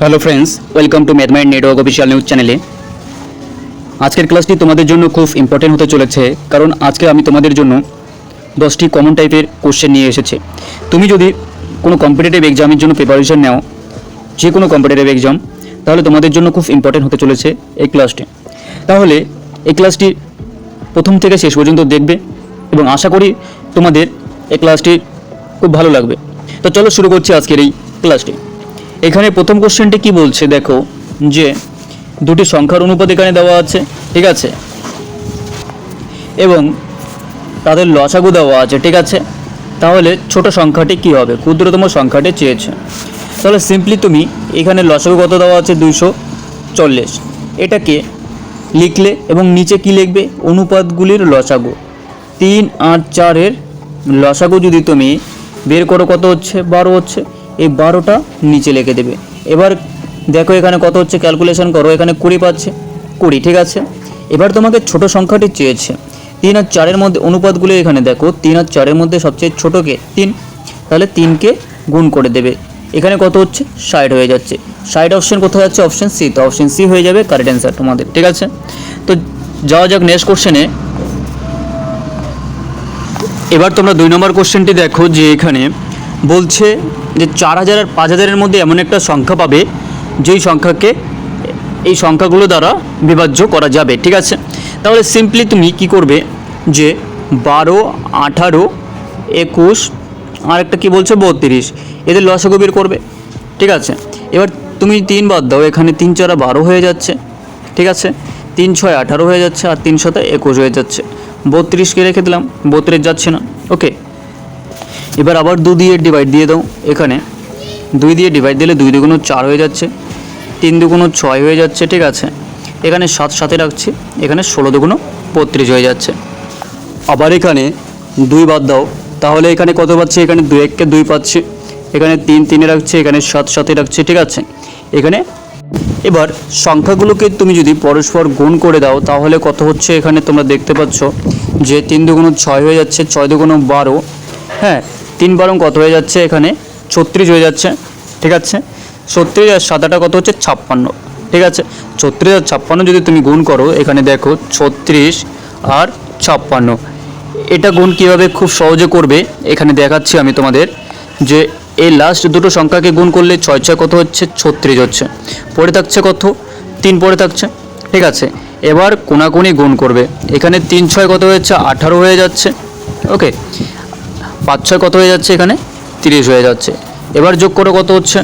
Hello friends, welcome to MathMind network official news চ্যানেলে। আজকের ক্লাসটি তোমাদের জন্য খুব ইম্পর্টেন্ট হতে চলেছে, কারণ আজকে আমি তোমাদের জন্য 10টি কমন টাইপের কোশ্চেন নিয়ে এসেছি। তুমি যদি কোনো কম্পিটিটিভ এক্সামের জন্য প্রিপারেশন নাও, যে কোনো কম্পিটিটিভ এক্সাম, তাহলে তোমাদের জন্য খুব ইম্পর্টেন্ট হতে চলেছে এই ক্লাসটি। তাহলে এই ক্লাসটি প্রথম থেকে শেষ পর্যন্ত দেখবে এবং আশা করি তোমাদের এই ক্লাসটি খুব ভালো লাগবে। তো চলো শুরু করছি আজকের এই ক্লাসটি। এখানে প্রথম কোশ্চেনটি কি বলছে দেখো, যে দুটি সংখ্যার অনুপাত এখানে দেওয়া আছে, ঠিক আছে, এবং তাদের লসাগু দেওয়া আছে, ঠিক আছে। তাহলে ছোট সংখ্যাটি কি হবে? ক্ষুদ্রতম সংখ্যাটি চেয়েছে। তাহলে সিম্পলি তুমি এখানে লসাগু কত দেওয়া আছে? 240। এটাকে লিখলে এবং নিচে কি লিখবে? অনুপাতগুলির লসাগু। 3 আর 4-এর লসাগু যদি তুমি বের করো কত হচ্ছে? 12 হচ্ছে। এই 12টা নিচে লিখে দেবে। এবার দেখো এখানে কত হচ্ছে, ক্যালকুলেশন করো। এখানে 20 পাচ্ছে, 20, ঠিক আছে। এবার তোমাকে ছোট সংখ্যাটি চেয়েছে। 3 আর 4-এর মধ্যে অনুপাতগুলো এখানে দেখো, 3 আর 4-এর মধ্যে সবচেয়ে ছোটোকে 3, তাহলে 3কে গুণ করে দেবে। এখানে কত হচ্ছে? 60 হয়ে যাচ্ছে। 60 অপশন কোথায় যাচ্ছে? Option C. তো অপশন সি হয়ে যাবে কারেক্ট অ্যান্সার তোমাদের, ঠিক আছে। তো যাওয়া যাক নেক্সট কোশ্চেনে। এবার তোমরা 2 নম্বর কোশ্চেনটি দেখো, যে এখানে বলছে যে 4000 আর 5000-এর মধ্যে এমন একটা সংখ্যা পাবে যেই সংখ্যাকে এই সংখ্যাগুলো দ্বারা বিভাজ্য করা যাবে, ঠিক আছে। তাহলে সিম্পলি তুমি কি করবে, যে 12, 18, 21 আর একটা কী বলছে 32, এদের লসাগু বের করবে, ঠিক আছে। এবার তুমি 3 বাদ দাও, এখানে 3 4 12 হয়ে যাচ্ছে, ঠিক আছে। 3 6 18 হয়ে যাচ্ছে, আর 3 7 21 হয়ে যাচ্ছে। 32কে রেখে দিলাম, 32 যাচ্ছে না, ওকে। এবার আবার 2 দিয়ে ডিভাইড দিয়ে দাও। এখানে 2 দিয়ে ডিভাইড দিলে 2 দুগুণ 4 হয়ে যাচ্ছে, 3 দুগুণ 6 হয়ে যাচ্ছে, ঠিক আছে। এখানে 7 7-এ রাখছি, এখানে 16 দুগুণ 32 হয়ে যাচ্ছে। আবার এখানে 2 বাদ দাও, তাহলে এখানে কত পাচ্ছি? এখানে 2 1-কে 2 পাচ্ছি, এখানে 3 3-এ রাখছি, এখানে 7 7-এ রাখছি, ঠিক আছে। এখানে এবার সংখ্যাগুলোকে তুমি যদি পরস্পর গুণ করে দাও, তাহলে কত হচ্ছে? এখানে তোমরা দেখতে পাচ্ছ যে 3 দুগুণ 6 হয়ে যাচ্ছে, 6 দুগুণ 12, হ্যাঁ, 3 12 কত হয়ে যাচ্ছে? এখানে 36 হয়ে যাচ্ছে, ঠিক আছে। 36 আর 7টা কত হচ্ছে? 56, ঠিক আছে। 36 আর 56 যদি তুমি গুণ করো, এখানে দেখো 36 আর 56, এটা গুণ কীভাবে খুব সহজে করবে এখানে দেখাচ্ছি আমি তোমাদের। যে এই লাস্ট দুটো সংখ্যাকে গুণ করলে 6 6 কত হচ্ছে? 36 হচ্ছে। পড়ে থাকছে কত? 3 পড়ে থাকছে, ঠিক আছে। এবার কোনাকুনি গুণ করবে। এখানে 3 6 কত হয়েছে? 18 হয়ে যাচ্ছে, ওকে। 5 6 কত হয়ে যাচ্ছে? এখানে 30 হয়ে যাচ্ছে। এবার যোগ করে কত হচ্ছে?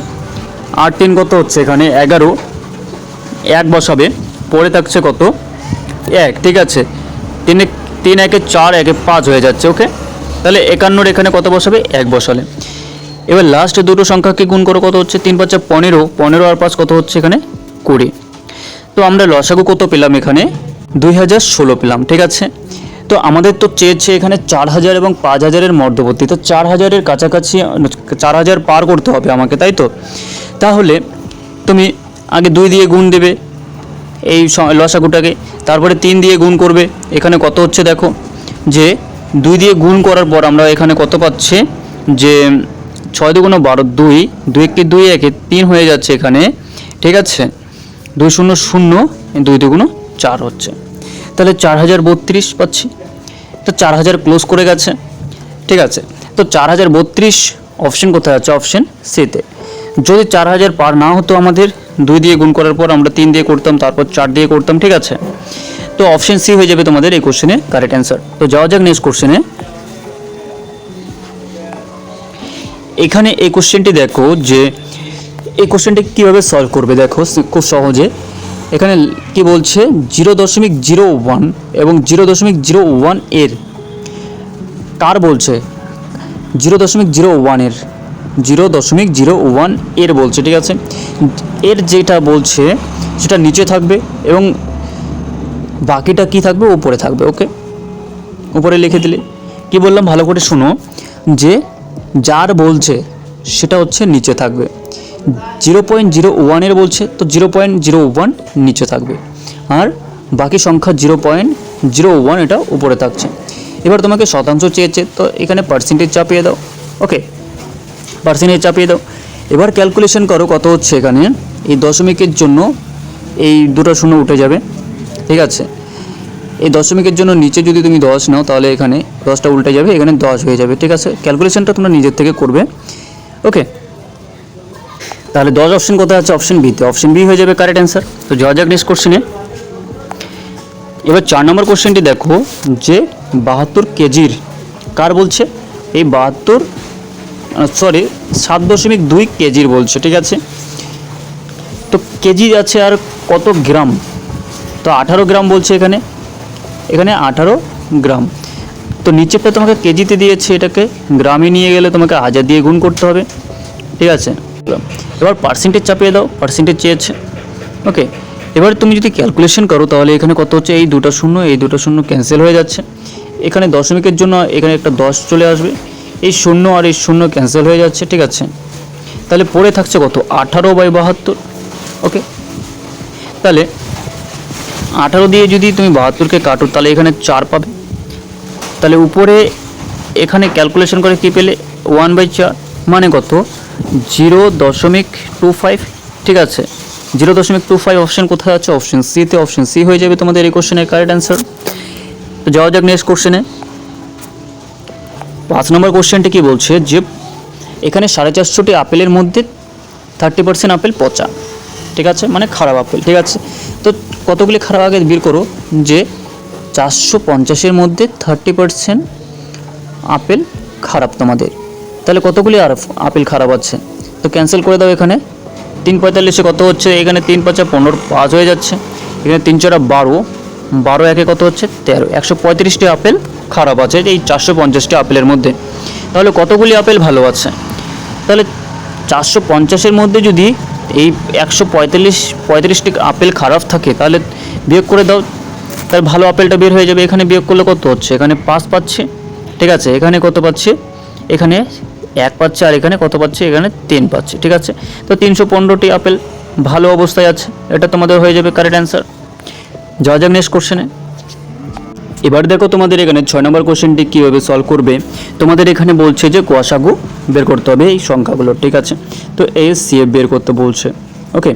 8 3 কত হচ্ছে? এখানে 11, 1 বসাবে, পড়ে থাকছে কত? 1, ঠিক আছে। 3 1-এ 4, 1-এ 5 হয়ে যাচ্ছে, ওকে। তাহলে 51-এর এখানে কত বসাবে? 1 বসালে। এবার লাস্ট দুটো সংখ্যাকে গুণ করো, কত হচ্ছে? 3 5 15, 15 আর 5 কত হচ্ছে? এখানে 20। তো আমরা লসাগু কত পেলাম? এখানে 2016 পেলাম, ঠিক আছে। তো আমাদের তো চেয়েছে এখানে 4000 এবং 5000-এর মধ্যবর্তী। তো 4000-এর কাছাকাছি, 4000 পার করতে হবে আমাকে, তাই তো। তাহলে তুমি আগে 2 দিয়ে গুণ দেবে এই লসাগুটাকে, তারপরে 3 দিয়ে গুণ করবে। এখানে কত হচ্ছে দেখো, যে 2 দিয়ে গুণ করার পর আমরা এখানে কত পাচ্ছি? যে 6 দুগুণ 12, 2 2 1-কে 2 1-এ 3 হয়ে যাচ্ছে এখানে, ঠিক আছে। 2 0 0, 2 দুগুণ 4 হচ্ছে। তাহলে 4032 পাচ্ছি। তো 4000 ক্লোজ করে গেছে, ঠিক আছে। তো 4032 অপশন কোথায় আছে? অপশন সিতে। যদি 4000 পার না হতো আমাদের, 2 দিয়ে গুণ করার পর আমরা 3 দিয়ে করতাম, তারপর 4 দিয়ে করতাম, ঠিক আছে। তো অপশন সি হয়ে যাবে তোমাদের এই কোশ্চেনে কারেক্ট অ্যান্সার। তো যাওয়া যাক নেক্সট কোশ্চেনে। এখানে এই কোশ্চেনটি দেখো, যে এই কোশ্চেনটি কীভাবে সলভ করবে দেখো খুব সহজে। এখানে কি বলছে? 0.01 এবং 0.01 এর কার বলছে? 0.01 এর 0.01 এর বলছে, ঠিক আছে। এর যেটা বলছে সেটা নিচে থাকবে এবং বাকিটা কি থাকবে? উপরে থাকবে, ওকে। উপরে লিখে দিলে কি বললাম ভালো করে শুনো, যে যার বলছে সেটা হচ্ছে নিচে থাকবে। 0.01 এর বলছে, তো 0.01 নিচে থাকবে, আর বাকি সংখ্যা 0.01 এটা উপরে থাকছে। এবার তোমাকে শতাংশ চেয়েছে, তো এখানে পার্সেন্টেজ চাপিয়ে দাও, ওকে, পার্সেন্টেজ চাপিয়ে দাও। এবার ক্যালকুলেশন করো কত হচ্ছে এখানে এই দশমিকের জন্য এই দুটো শূন্য উঠে যাবে, ঠিক আছে। এই দশমিকের জন্য নিচে যদি তুমি 10 নাও তাহলে এখানে 10টা উল্টে যাবে, এখানে 10 হয়ে যাবে, ঠিক আছে। ক্যালকুলেশনটা তোমরা নিজের থেকে করবে, ওকে। তাহলে 10 অপশন কোথায় আছে? অপশন বিতে, অপশন বি হয়ে যাবে কারেক্ট অ্যান্সার। তো যাওয়া যাক নেক্সট কোশ্চেনে। এবার 4 নম্বর কোশ্চেনটি দেখো যে 72 কেজির কার বলছে? এই 7.2 কেজির বলছে, ঠিক আছে। তো কেজি আছে আর কত গ্রাম? তো 18 গ্রাম বলছে এখানে 18 গ্রাম। তো নিচেরটা তোমাকে কেজিতে দিয়েছে, এটাকে গ্রামে নিয়ে গেলে তোমাকে 1000 দিয়ে গুণ করতে হবে, ঠিক আছে। এবার পার্সেন্টেজ চাপিয়ে দাও, পার্সেন্টেজ চেয়েছে, ওকে। এবার তুমি যদি ক্যালকুলেশন করো তাহলে এখানে কত হচ্ছে? এই দুটো শূন্য ক্যান্সেল হয়ে যাচ্ছে, এখানে দশমিকের জন্য এখানে একটা 10 চলে আসবে, এই শূন্য আর এই শূন্য ক্যান্সেল হয়ে যাচ্ছে, ঠিক আছে। তাহলে পড়ে থাকছে কত? 18/72, ওকে। তাহলে 18 দিয়ে যদি তুমি 72কে কাটো তাহলে এখানে 4 পাবে। তাহলে উপরে এখানে ক্যালকুলেশন করে কি পেলে? 1/4 মানে কত? 0.25, ঠিক আছে। 0.25 অপশন কোথায় আছে? অপশন সিতে, অপশন সি হয়ে যাবে তোমাদের এই কোশ্চেনের কারেক্ট অ্যান্সার। তো যাওয়া যাক নেক্সট কোশ্চেনে। 5 নম্বর কোশ্চেনটি কি বলছে যে এখানে 450টি আপেলের মধ্যে 30% আপেল পচা, ঠিক আছে, মানে খারাপ আপেল, ঠিক আছে। তো কতগুলি খারাপ আগে বের করো, যে 450-এর মধ্যে 30% আপেল খারাপ তোমাদের, তাহলে কতগুলি আর আপেল খারাপ আছে? তো ক্যান্সেল করে দাও, এখানে 3/45 কত হচ্ছে? এখানে 3×5 = 15, 5 হয়ে যাচ্ছে, এখানে 3×4 = 12, 12 একে কত হচ্ছে? 13, 135টি আপেল খারাপ আছে এই 450টি আপেলের মধ্যে। তাহলে কতগুলি আপেল ভালো আছে? তাহলে 450-এর মধ্যে যদি এই 135টি আপেল খারাপ থাকে তাহলে বিয়োগ করে দাও, তার ভালো আপেলটা বের হয়ে যাবে। এখানে বিয়োগ করলে কত হচ্ছে? এখানে 5 পাচ্ছে, ঠিক আছে। এখানে কত পাচ্ছে? এখানে 1 পাচ্ছে, আর এখানে কত পাচ্ছে? এখানে 3 পাচ্ছে, ঠিক আছে। তো 315টি আপেল ভালো অবস্থায় আছে, এটা তোমাদের হয়ে যাবে কারেক্ট অ্যান্সার। যাওয়া যাক নেক্সট কোশ্চেনে। এবার দেখো তোমাদের এখানে 6 নম্বর কোশ্চেনটি কীভাবে সলভ করবে। তোমাদের এখানে বলছে যে কোয়াশাগু বের করতে হবে এই সংখ্যাগুলো, ঠিক আছে। তো HCF বের করতে বলছে, ওকে।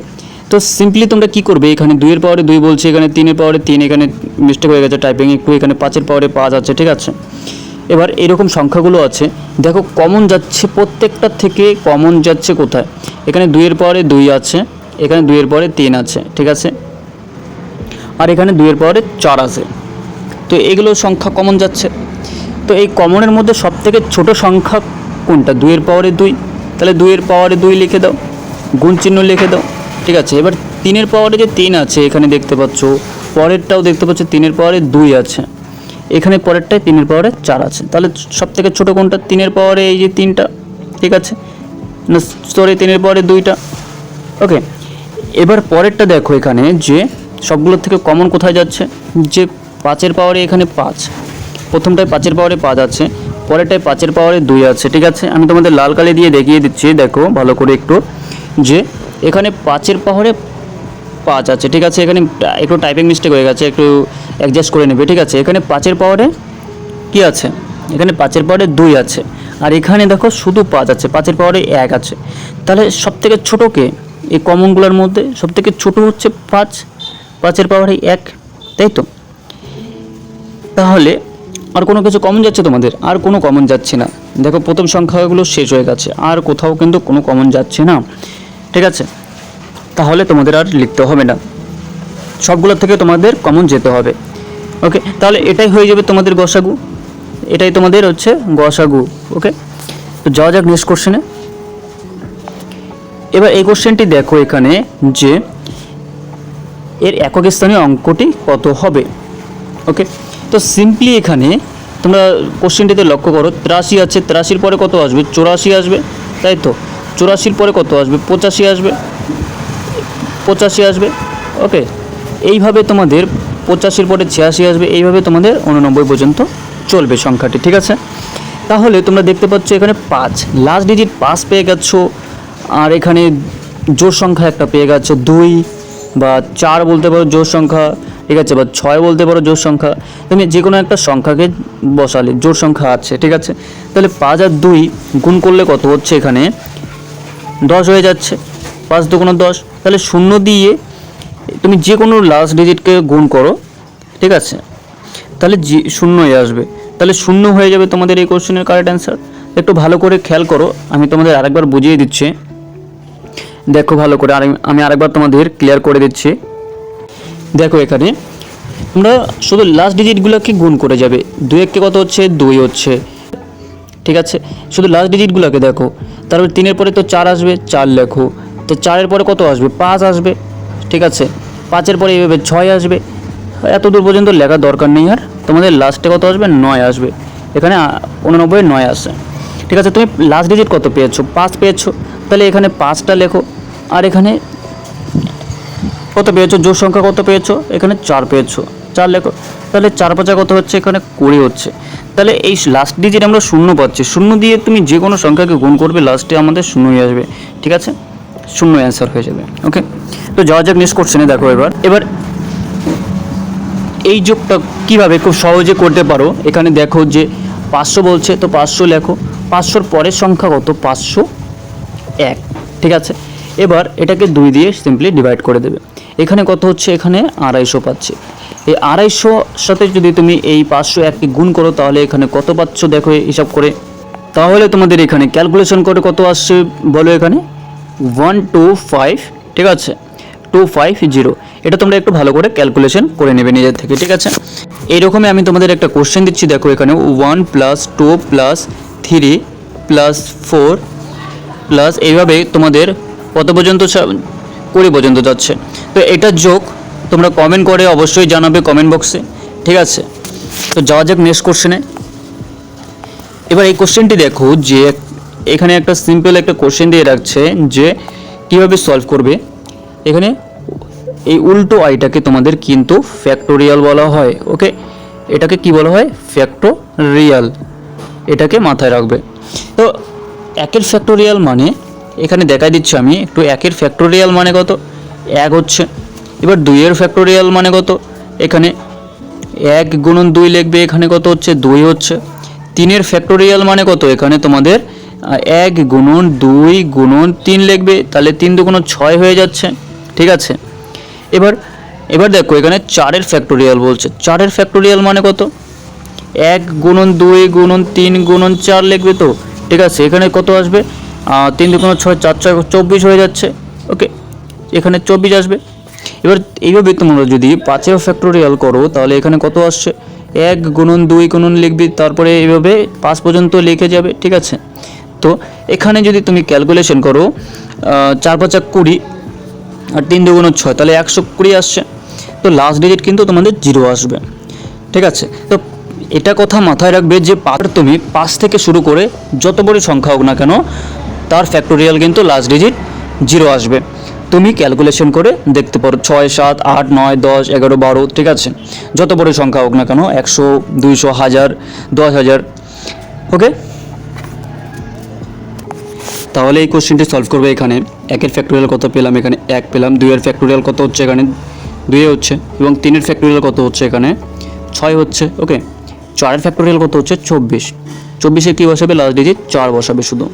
তো সিম্পলি তোমরা কি করবে, এখানে 2-এর পাওয়ারে 2 বলছে, এখানে 3-এর পাওয়ারে 3, এখানে মিস্টেক হয়ে গেছে টাইপিং একটু, এখানে 5-এর পাওয়ারে 5 আছে, ঠিক আছে। এবার এরকম সংখ্যাগুলো আছে, দেখো কমন যাচ্ছে প্রত্যেকটা থেকে, কমন যাচ্ছে কোথায়? এখানে 2-এর পাওয়ারে 2 আছে, এখানে 2-এর পাওয়ারে 3 আছে, ঠিক আছে, আর এখানে 2-এর পাওয়ারে 4 আছে। তো এগুলো সংখ্যা কমন যাচ্ছে। তো এই কমনের মধ্যে সবথেকে ছোট সংখ্যা কোনটা? 2-এর পাওয়ারে 2, তাহলে 2-এর পাওয়ারে 2 লিখে দাও, গুণ চিহ্ন লিখে দাও, ঠিক আছে। এবার 3-এর পাওয়ারে যে 3 আছে এখানে দেখতে পাচ্ছ, পরেরটাও দেখতে পাচ্ছ 3-এর পাওয়ারে 2 আছে, এখানে পরেরটায় 3-এর পাওয়ারে 4 আছে। তাহলে সবথেকে ছোট কোনটা? 3-এর পাওয়ারে এই যে 3টা, ঠিক আছে, না সরি 3-এর পাওয়ারে 2টা, ওকে। এবার পরেরটা দেখো এখানে যে সবগুলোর থেকে কমন কোথায় যাচ্ছে, যে 5-এর পাওয়ারে এখানে 5, প্রথমটায় 5-এর পাওয়ারে 5 আছে, পরেরটায় 5-এর পাওয়ারে 2 আছে, ঠিক আছে। আমি তোমাদের লাল কালি দিয়ে দেখিয়ে দিচ্ছি, দেখো ভালো করে একটু, যে এখানে 5-এর পাওয়ারে 5 আছে, ঠিক আছে। এখানে একটু টাইপিং মিস্টেক হয়ে গেছে, একটু অ্যাডজাস্ট করে নেবে, ঠিক আছে। এখানে 5-এর পাওয়ারে কী আছে? এখানে 5-এর পাওয়ারে 2 আছে, আর এখানে দেখো শুধু 5 আছে, 5-এর পাওয়ারে 1 আছে। তাহলে সবথেকে ছোটোকে এই কমনগুলোর মধ্যে সবথেকে ছোটো হচ্ছে 5, 5-এর পাওয়ারে 1, তাই তো। তাহলে আর কোনো কিছু কমন যাচ্ছে তোমাদের? আর কোনো কমন যাচ্ছে না। দেখো প্রথম সংখ্যাগুলো শেষ হয়ে গেছে, আর কোথাও কিন্তু কোনো কমন যাচ্ছে না, ঠিক আছে। তাহলে তোমাদের আর লিখতে হবে না, সবগুলোর থেকে তোমাদের কমন যেতে হবে, ওকে। তাহলে এটাই হয়ে যাবে তোমাদের গসাগু, এটাই তোমাদের হচ্ছে গসাগু, ওকে। তো যাওয়া যাক নেক্সট কোশ্চেনে। এবার এই কোশ্চেনটি দেখো এখানে যে এর একক স্থানীয় অঙ্কটি কত হবে, ওকে। তো সিম্পলি এখানে তোমরা কোশ্চেনটিতে লক্ষ্য করো, 83 আছে, 83-র পরে কত আসবে? 84 আসবে, তাই তো। 84-র পরে কত আসবে? 85 আসবে, 85 আসবে, ওকে। এইভাবে তোমাদের 85-র পরে 86 আসবে, এইভাবে তোমাদের 89 পর্যন্ত চলবে সংখ্যাটি, ঠিক আছে। তাহলে তোমরা দেখতে পাচ্ছ এখানে 5 লাস্ট ডিজিট 5 পেয়ে গেছো, আর এখানে জোড় সংখ্যা একটা পেয়ে গেছো 2 বা 4 বলতে পারো জোড় সংখ্যা, ঠিক আছে, বা 6 বলতে পারো জোড় সংখ্যা। তুমি যে কোনো একটা সংখ্যাকে বসালে জোড় সংখ্যা আছে, ঠিক আছে। তাহলে 5 আর 2 গুণ করলে কত হচ্ছে? এখানে 10 হয়ে যাচ্ছে, 5 দুগুণ 10, তাহলে শূন্য দিয়ে তুমি যে কোনো লাস্ট ডিজিটকে গুণ করো, ঠিক আছে, তাহলে শূন্যই আসবে, তাহলে শূন্য হয়ে যাবে তোমাদের এই কোশ্চেনের কারেক্ট অ্যান্সার। একটু ভালো করে খেয়াল করো, আমি তোমাদের আরেকবার বুঝিয়ে দিচ্ছি, দেখো ভালো করে, আমি আরেকবার তোমাদের ক্লিয়ার করে দিচ্ছি। দেখো এখানে তোমরা শুধু লাস্ট ডিজিটগুলোকে গুণ করে যাবে, 2 এককে কত হচ্ছে, 2 হচ্ছে, ঠিক আছে, শুধু লাস্ট ডিজিটগুলোকে দেখো। তারপর 3-এর পরে তো 4 আসবে, 4 লেখো, তো 4-এর পরে কত আসবে, 5 আসবে, ঠিক আছে, 5-এর পরে এইভাবে 6 আসবে, এত দূর পর্যন্ত লেখার দরকার নেই। আর তোমাদের লাস্টে কত আসবে, 9 আসবে, এখানে 89 9 আসে, ঠিক আছে। তুমি লাস্ট ডিজিট কত পেয়েছো, 5 পেয়েছো, তাহলে এখানে 5টা লেখো, আর এখানে কত পেয়েছো, জোড় সংখ্যা কত পেয়েছো, এখানে 4 পেয়েছো, 4 লেখো, তাহলে 4 5 কত হচ্ছে, এখানে 20 হচ্ছে। তাহলে এই লাস্ট ডিজিট আমরা শূন্য পাচ্ছি, শূন্য দিয়ে তুমি যে কোনো সংখ্যাকে গুণ করবে, লাস্টে আমাদের শূন্যই আসবে, ঠিক আছে, শূন্য অ্যান্সার হয়ে যাবে। ওকে, তো যাওয়া যাক নেক্সট কোশ্চেনে। দেখো এবার এই যোগটা কীভাবে খুব সহজে করতে পারো, এখানে দেখো যে 500 বলছে, তো 500 লেখো, 500-র পরের সংখ্যা কত, 501, ঠিক আছে। এবার এটাকে 2 দিয়ে সিম্পলি ডিভাইড করে দেবে, এখানে কত হচ্ছে, এখানে 250 পাচ্ছে। এই 250 সাথে যদি তুমি এই 501কে গুণ করো, তাহলে এখানে কত পাচ্ছ দেখো হিসাব করে, তাহলে তোমাদের এখানে ক্যালকুলেশন করে কত আসছে বলো, এখানে 125, ঠিক আছে, 250, এটা তোমরা একটু ভালো করে ক্যালকুলেশন করে নেবে নিজের থেকে, ঠিক আছে। এইরকমই আমি তোমাদের একটা কোশ্চেন দিচ্ছি, দেখো এখানে 1 + 2 + 3 + 4 প্লাস এইভাবে তোমাদের কত পর্যন্ত, 20 পর্যন্ত যাচ্ছে। তো এটা যোগ তোমরা কমেন্ট করে অবশ্যই জানাবে কমেন্ট বক্সে, ঠিক আছে। তো যাওয়া যাক নেক্সট কোশ্চেনে। এবার এই কোশ্চেনটি দেখো যে এখানে একটা সিম্পল একটা কোশ্চেন দিয়ে রাখছে যে কীভাবে সলভ করবে। এখানে এই উল্টো আইটাকে তোমাদের কিন্তু ফ্যাক্টোরিয়াল বলা হয়, ওকে, এটাকে কি বলা হয়, ফ্যাক্টোরিয়াল, এটাকে মাথায় রাখবে। তো 1-এর ফ্যাক্টোরিয়াল মানে এখানে দেখাই দিচ্ছি আমি একটু, 1-এর ফ্যাক্টোরিয়াল মানে কত, 1 হচ্ছে। এবার 2-এর ফ্যাক্টোরিয়াল মানে কত, এখানে 1 × 2 লিখবে, এখানে কত হচ্ছে, 2 হচ্ছে। 3-এর ফ্যাক্টোরিয়াল মানে কত, এখানে তোমাদের 1 × 2 × 3 লিখবে, তাহলে 3 × 2 = 6 হয়ে যাচ্ছে, ঠিক আছে। এবার দেখো এখানে 4-এর ফ্যাক্টোরিয়াল বলছে, 4-এর ফ্যাক্টোরিয়াল মানে কত, 1 × 2 × 3 × 4 লিখবে, তো ঠিক আছে, এখানে কত আসবে, 3 × 2 = 6, 4 × 4 = 24 হয়ে যাচ্ছে, ওকে, এখানে 24 আসবে। এবার এইভাবে তোমরা যদি 5-এর ফ্যাক্টোরিয়াল করো, তাহলে এখানে কত আসছে, 1 × 2 × লিখবি, তারপরে এইভাবে 5 পর্যন্ত লিখে যাবে, ঠিক আছে। তো এখানে যদি তুমি ক্যালকুলেশন করো, 4 × 5 = 20, আর 3 × 2 = 6, তাহলে 120 আসছে। তো লাস্ট ডিজিট কিন্তু তোমাদের 0 আসবে, ঠিক আছে। তো এটা কথা মাথায় রাখবে যে তুমি 5 থেকে শুরু করে যত বড় সংখ্যা হোক না কেন, তার ফ্যাক্টোরিয়াল কিন্তু লাস্ট ডিজিট 0 আসবে। তুমি ক্যালকুলেশন করে দেখতে পারো, 6 7 8 9 10 11 12, ঠিক আছে, যত বড় সংখ্যা হোক না কেন, 100 200 1000 10000, ওকে। তাহলে এই কোশ্চেনটি সলভ করবে। এখানে 1-এর ফ্যাক্টোরিয়াল কত পেলাম, এখানে 1 পেলাম। 2-এর ফ্যাক্টোরিয়াল কত হচ্ছে, এখানে 2 হচ্ছে, এবং 3-এর ফ্যাক্টোরিয়াল কত হচ্ছে, এখানে 6 হচ্ছে, ওকে। 4-এর ফ্যাক্টোরিয়াল কত হচ্ছে, 24, 24-এ কী বসাবে, লাস্ট ডিজিট 4 বসাবে শুধু।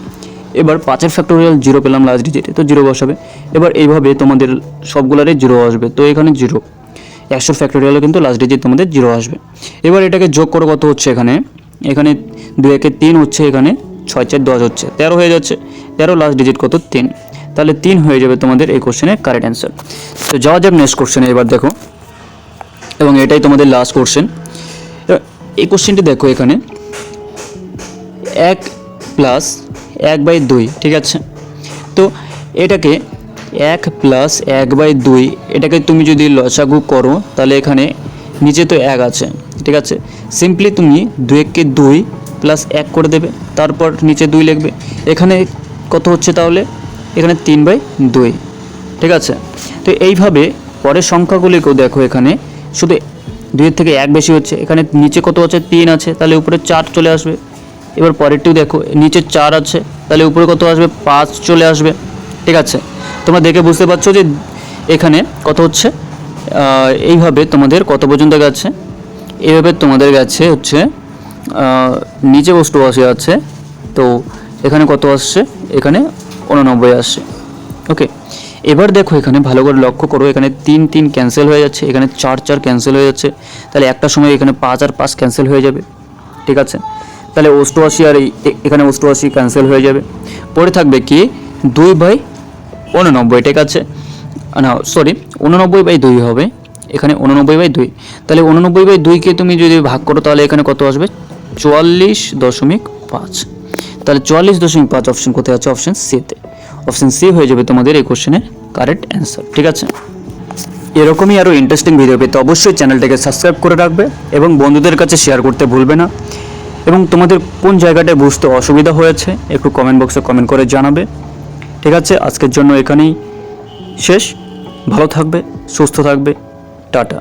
এবার 5-এর ফ্যাক্টোরিয়াল 0 পেলাম লাস্ট ডিজিটে, তো 0 বসাবে। এবার এইভাবে তোমাদের সবগুলারে 0 আসবে, তো এখানে 0। 100-এর ফ্যাক্টোরিয়ালও কিন্তু লাস্ট ডিজিট তোমাদের 0 আসবে। এবার এটাকে যোগ করে কত হচ্ছে, এখানে 2 1 3 হচ্ছে, এখানে 6 4 10 হচ্ছে, 13 হয়ে যাচ্ছে। 13 লাস্ট ডিজিট কত, 3, তাহলে 3 হয়ে যাবে তোমাদের এই কোশ্চেনের কারেক্ট অ্যান্সার। তো যাওয়া যাক নেক্সট কোশ্চেনে। এবার দেখো, এবং এটাই তোমাদের লাস্ট কোশ্চেন। এই কোশ্চেনটি দেখো, এখানে 1 + 1/2, ঠিক আছে। তো এটাকে 1 + 1/2, এটাকে তুমি যদি লসাগু করো, তাহলে এখানে নিচে তো 1 আছে, ঠিক আছে। সিম্পলি তুমি 2 কে 2 + 1 করে দেবে, তারপর নিচে 2 লিখবে। এখানে কত হচ্ছে, তাহলে এখানে 3/2, ঠিক আছে। তো এইভাবে পরের সংখ্যাগুলিকেও দেখো, এখানে শুধু 2-এর থেকে 1 বেশি হচ্ছে, এখানে নিচে কত আছে, 3 আছে, তাহলে উপরে 4 চলে আসবে। এবার পরেরটিও দেখো, নিচে 4 আছে, তাহলে উপরে কত আসবে, 5 চলে আসবে, ঠিক আছে। তোমরা দেখে বুঝতে পারছো যে এখানে কত হচ্ছে। এইভাবে তোমাদের কত পর্যন্ত গেছে, এইভাবে তোমাদের গেছে হচ্ছে, নিচে বস্তু বসে আছে, তো এখানে কত আসছে, এখানে 89 আসছে, ওকে। এবার দেখো এখানে ভালো করে লক্ষ্য করো, এখানে 3 3 ক্যান্সেল হয়ে যাচ্ছে, এখানে 4 4 ক্যান্সেল হয়ে যাচ্ছে, তাহলে একটা সময় এখানে 5 আর 5 ক্যান্সেল হয়ে যাবে। ঠিক আছে, তাহলে 88 আর এখানে 88 ক্যান্সেল হয়ে যাবে। পরে থাকবে কি 2/89। ঠিক আছে, না সরি 89/2 হবে, এখানে 89/2। তাহলে 89/2কে তুমি যদি ভাগ করো তাহলে এখানে কত আসবে? 44.5। তাহলে 44.5 অপশন কোথায় আছে? অপশন সিতে। অপশন সি হয়ে যাবে তোমাদের এই কোশ্চেনের কারেক্ট অ্যান্সার। ঠিক আছে, এরকমই আরও ইন্টারেস্টিং ভিডিও পেতে অবশ্যই চ্যানেলটাকে সাবস্ক্রাইব করে রাখবে এবং বন্ধুদের কাছে শেয়ার করতে ভুলবে না। এবং তোমাদের কোন জায়গাটায় বুঝতে অসুবিধা হয়েছে একটু কমেন্ট বক্সে কমেন্ট করে জানাবে। ঠিক আছে, আজকের জন্য এখানেই শেষ। ভালো থাকবে, সুস্থ থাকবে, টাটা।